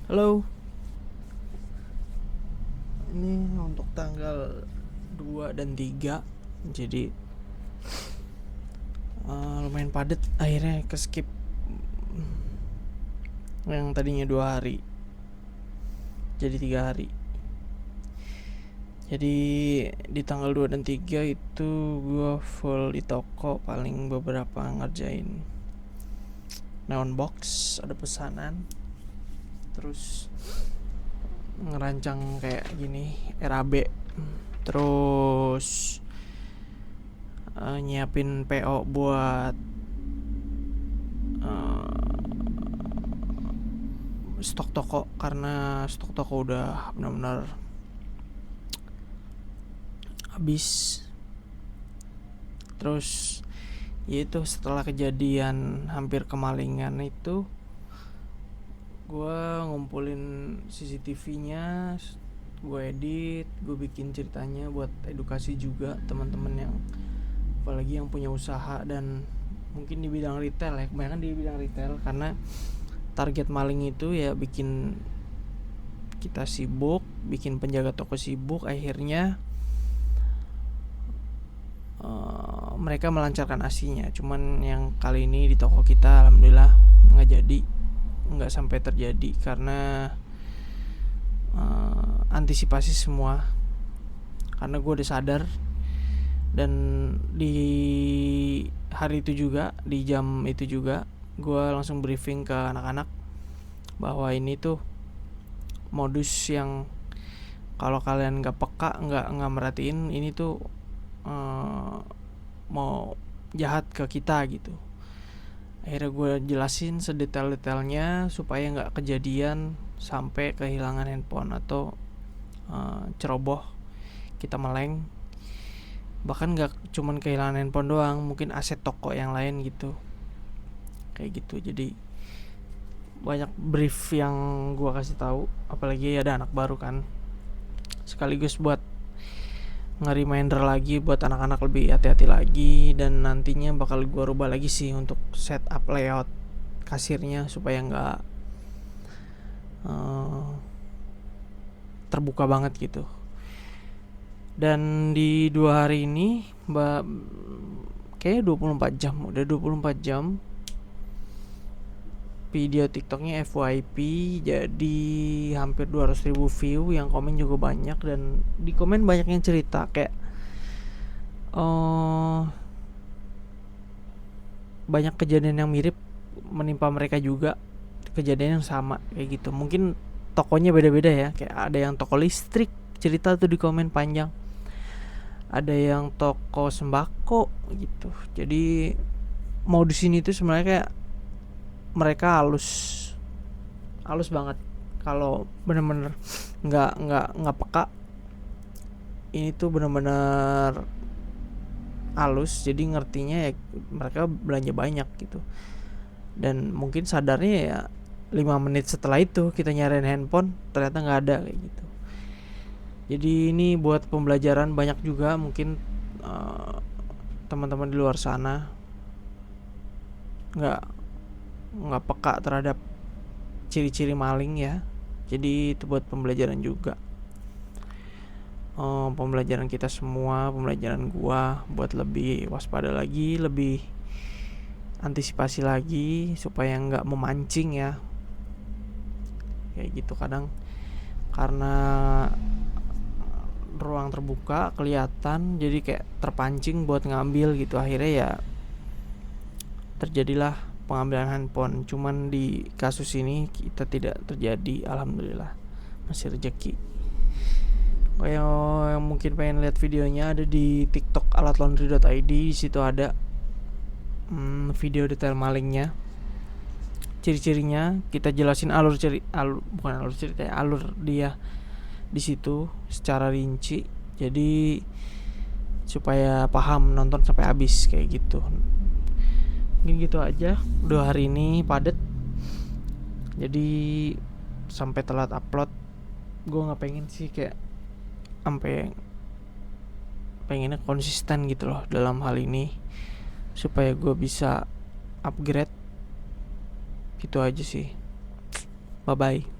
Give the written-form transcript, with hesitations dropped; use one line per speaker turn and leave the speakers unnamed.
Halo, ini untuk tanggal 2 dan 3. Jadi lumayan padat, akhirnya ke skip yang tadinya 2 hari jadi 3 hari. Jadi di tanggal 2 dan 3 itu gue full di toko, paling beberapa ngerjain neon box, ada pesanan, terus ngerancang kayak gini RAB, terus nyiapin PO buat stok toko, karena stok toko udah benar-benar habis. Terus ya itu, setelah kejadian hampir kemalingan itu, gue ngumpulin CCTV-nya, gue edit, gue bikin ceritanya buat edukasi juga teman-teman yang apalagi yang punya usaha dan mungkin di bidang retail ya, kebanyakan di bidang retail, karena target maling itu ya bikin kita sibuk, bikin penjaga toko sibuk, akhirnya mereka melancarkan aksinya. Cuman yang kali ini di toko kita alhamdulillah nggak sampai terjadi, karena antisipasi semua, karena gue udah sadar. Dan di hari itu juga, di jam itu juga, gue langsung briefing ke anak-anak bahwa ini tuh modus yang kalau kalian nggak peka, nggak merhatiin, ini tuh mau jahat ke kita gitu. Akhirnya gue jelasin sedetail-detailnya supaya nggak kejadian sampai kehilangan handphone atau ceroboh, kita meleng. Bahkan nggak cuman kehilangan handphone doang, mungkin aset toko yang lain gitu, kayak gitu. Jadi banyak brief yang gue kasih tahu, apalagi ada anak baru kan, sekaligus buat nge-reminder lagi buat anak-anak lebih hati-hati lagi. Dan nantinya bakal gue rubah lagi sih untuk setup layout kasirnya supaya nggak terbuka banget gitu. Dan di 2 hari ini kayaknya 24 jam, udah 24 jam video TikToknya FYP, jadi hampir 200.000 view, yang komen juga banyak. Dan di komen banyak yang cerita kayak banyak kejadian yang mirip menimpa mereka juga, kejadian yang sama kayak gitu. Mungkin tokonya beda-beda ya, kayak ada yang toko listrik cerita tuh di komen panjang, ada yang toko sembako gitu. Jadi modus ini tuh sebenarnya kayak mereka halus banget. Kalau bener-bener nggak peka, ini tuh bener-bener halus. Jadi ngertinya ya mereka belanja banyak gitu, dan mungkin sadarnya ya 5 menit setelah itu kita nyariin handphone ternyata nggak ada kayak gitu. Jadi ini buat pembelajaran banyak juga, mungkin teman-teman di luar sana nggak peka terhadap ciri-ciri maling ya. Jadi itu buat pembelajaran juga, pembelajaran kita semua, pembelajaran gua buat lebih waspada lagi, lebih antisipasi lagi supaya nggak memancing ya, kayak gitu. Kadang karena ruang terbuka kelihatan, jadi kayak terpancing buat ngambil gitu, akhirnya ya terjadilah pengambilan handphone. Cuman di kasus ini kita tidak terjadi, alhamdulillah, masih rezeki. Yang mungkin pengen lihat videonya ada di TikTok alatlaundry.id, di situ ada video detail malingnya, ciri-cirinya, kita jelasin alur dia di situ secara rinci, jadi supaya paham nonton sampai habis kayak gitu. Mungkin gitu aja. Udah hari ini padet, jadi sampai telat upload. Gue nggak pengen sih, kayak sampai pengennya konsisten gitu loh dalam hal ini supaya gue bisa upgrade gitu aja sih. Bye bye.